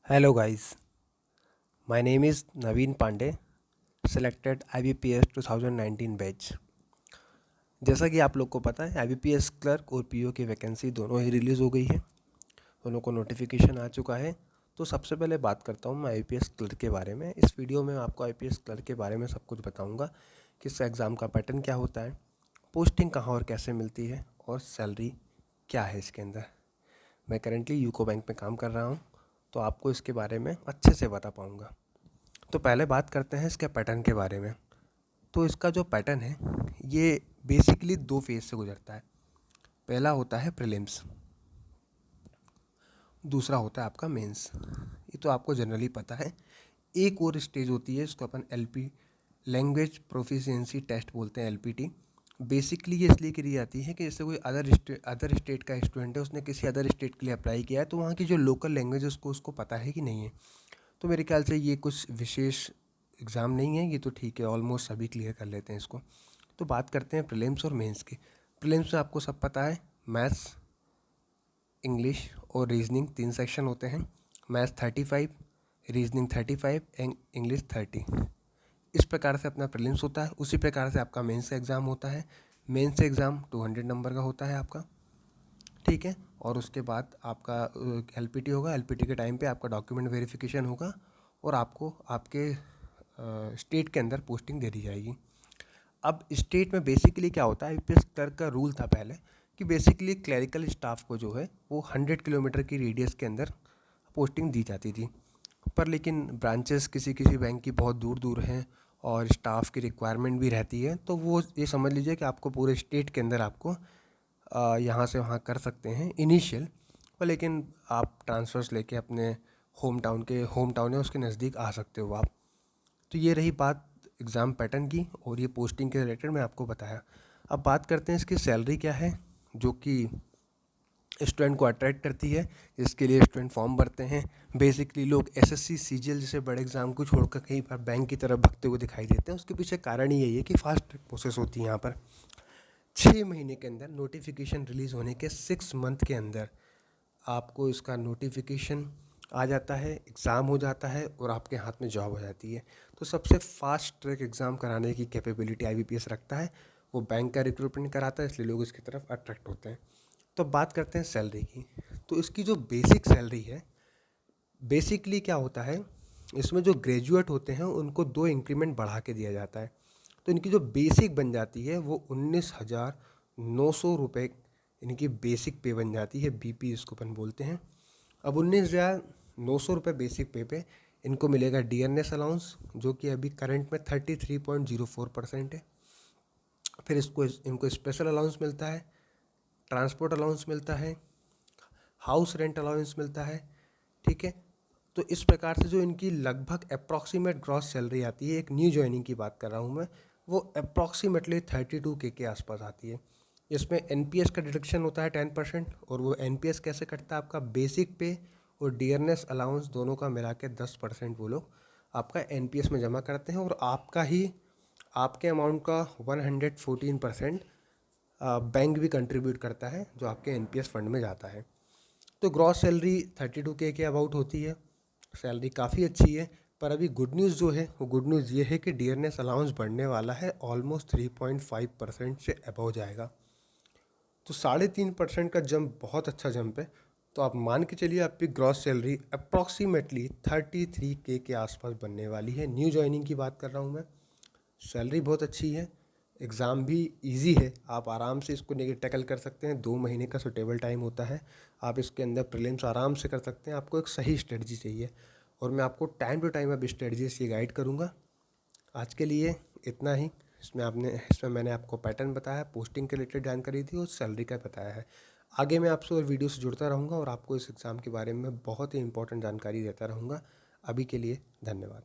Hello guys, my name is Naveen Pandey, selected IBPS 2019 batch. जैसा कि आप लोग को पता है IBPS क्लर्क और पीओ की वैकेंसी दोनों ही रिलीज़ हो गई है, दोनों को नोटिफिकेशन आ चुका है। तो सबसे पहले बात करता हूँ मैं IBPS क्लर्क के बारे में। इस वीडियो में आपको IBPS क्लर्क के बारे में सब कुछ बताऊँगा कि इस एग्ज़ाम का पैटर्न क्या होता है, पोस्टिंग कहाँ और कैसे मिलती है और सैलरी क्या है इसके अंदर। मैं करेंटली यूको बैंक में काम कर रहा हूँ, तो आपको इसके बारे में अच्छे से बता पाऊँगा। तो पहले बात करते हैं इसके पैटर्न के बारे में। तो इसका जो पैटर्न है ये बेसिकली दो फेज से गुजरता है। पहला होता है प्रीलिम्स, दूसरा होता है आपका मेंस। ये तो आपको जनरली पता है। एक और स्टेज होती है, इसको अपन एलपी, लैंग्वेज प्रोफिशिएंसी टेस्ट बोलते हैं, एलपीटी। बेसिकली ये इसलिए करी जाती है कि जैसे कोई अदर स्टेट का स्टूडेंट है, उसने किसी अदर स्टेट के लिए अप्लाई किया है, तो वहाँ की जो लोकल लैंग्वेज है उसको पता है कि नहीं है। तो मेरे ख्याल से ये कुछ विशेष एग्ज़ाम नहीं है, ये तो ठीक है, ऑलमोस्ट सभी क्लियर कर लेते हैं इसको। तो बात करते हैं प्रीलिम्स और मेंस की। प्रीलिम्स में आपको सब पता है, मैथ्स, इंग्लिश और रीजनिंग 3 सेक्शन होते हैं। Maths 35, reasoning 35 and English 30। इस प्रकार से अपना प्रीलिम्स होता है। उसी प्रकार से आपका मेंस एग्ज़ाम होता है। मेंस एग्ज़ाम 200 नंबर का होता है आपका, ठीक है। और उसके बाद आपका एलपीटी होगा। एलपीटी के टाइम पे आपका डॉक्यूमेंट वेरिफिकेशन होगा और आपको आपके स्टेट के अंदर पोस्टिंग दे दी जाएगी। अब स्टेट में बेसिकली क्या होता है, आईपीएस क्लर्क का रूल था पहले कि बेसिकली क्लरिकल स्टाफ को जो है वो 100 किलोमीटर की रेडियस के अंदर पोस्टिंग दी जाती थी। पर लेकिन ब्रांचेस किसी किसी बैंक की बहुत दूर दूर हैं और स्टाफ की रिक्वायरमेंट भी रहती है, तो वो ये समझ लीजिए कि आपको पूरे स्टेट के अंदर आपको यहाँ से वहाँ कर सकते हैं इनिशियल। पर लेकिन आप ट्रांसफ़र्स लेके अपने होम टाउन है उसके नज़दीक आ सकते हो आप। तो ये रही बात एग्ज़ाम पैटर्न की, और ये पोस्टिंग के रिलेटेड मैं आपको बताया। अब बात करते हैं इसकी सैलरी क्या है, जो कि स्टूडेंट को अट्रैक्ट करती है, जिसके लिए स्टूडेंट फॉर्म भरते हैं। बेसिकली लोग एसएससी सीजीएल जैसे बड़े एग्ज़ाम को छोड़कर कहीं पर बैंक की तरफ भगते हुए दिखाई देते हैं। उसके पीछे कारण ही यही है कि फास्ट ट्रैक प्रोसेस होती है यहाँ पर। 6 महीने के अंदर नोटिफिकेशन रिलीज़ होने के 6 मंथ के अंदर आपको इसका नोटिफिकेशन आ जाता है, एग्ज़ाम हो जाता है और आपके हाथ में जॉब हो जाती है। तो सबसे फास्ट ट्रैक एग्ज़ाम कराने की कैपेबिलिटी आईबीपीएस रखता है। वो बैंक का रिक्रूटमेंट कराता है, इसलिए लोग इसकी तरफ अट्रैक्ट होते हैं। तो बात करते हैं सैलरी की। तो इसकी जो बेसिक सैलरी है, बेसिकली क्या होता है, इसमें जो ग्रेजुएट होते हैं उनको 2 इंक्रीमेंट बढ़ा के दिया जाता है। तो इनकी जो बेसिक बन जाती है वो 19,900 रुपये इनकी बेसिक पे बन जाती है, बीपी इसको अपन बोलते हैं। अब 19,900 रुपये बेसिक पे पे इनको मिलेगा डीएनएस अलाउंस, जो कि अभी करंट में 33.04% है। फिर इनको स्पेशल अलाउंस मिलता है, ट्रांसपोर्ट अलाउंस मिलता है, हाउस रेंट अलाउंस मिलता है, ठीक है। तो इस प्रकार से जो इनकी लगभग अप्रॉक्सीमेट ग्रॉस सैलरी आती है, एक न्यू ज्वाइनिंग की बात कर रहा हूँ मैं, वो अप्रॉक्सीमेटली 32K के आसपास आती है। इसमें एनपीएस का डिडक्शन होता है 10%, और वो एनपीएस कैसे कटता है, आपका बेसिक पे और डियरनेस अलाउंस दोनों का मिला के 10% वो लोग आपका एनपीएस में जमा करते हैं, और आपके अमाउंट का 114% बैंक भी कंट्रीब्यूट करता है, जो आपके एनपीएस फंड में जाता है। तो ग्रॉस सैलरी 32K के अबाउट होती है। सैलरी काफ़ी अच्छी है। पर अभी गुड न्यूज़ जो है वो गुड न्यूज़ ये है कि डियरनेस अलाउंस बढ़ने वाला है, ऑलमोस्ट 3.5% से अबव जाएगा। तो 3.5% का जंप बहुत अच्छा जंप है। तो आप मान के चलिए आपकी ग्रॉस सैलरी अप्रॉक्सीमेटली 33K के आसपास बनने वाली है। न्यू ज्वाइनिंग की बात कर रहा हूँ मैं। सैलरी बहुत अच्छी है, एग्ज़ाम भी इजी है, आप आराम से इसको टैकल कर सकते हैं। 2 महीने का सुटेबल टाइम होता है, आप इसके अंदर प्रीलिम्स आराम से कर सकते हैं। आपको एक सही स्ट्रेटजी चाहिए, और मैं आपको टाइम टू टाइम अब स्ट्रेटजी से गाइड करूँगा। आज के लिए इतना ही। इसमें मैंने आपको पैटर्न बताया, पोस्टिंग के रिलेटेड जानकारी थी और सैलरी का बताया है। आगे मैं आपसे और वीडियो से जुड़ता रहूँगा और आपको इस एग्ज़ाम के बारे में बहुत ही इंपॉर्टेंट जानकारी देता रहूँगा। अभी के लिए धन्यवाद।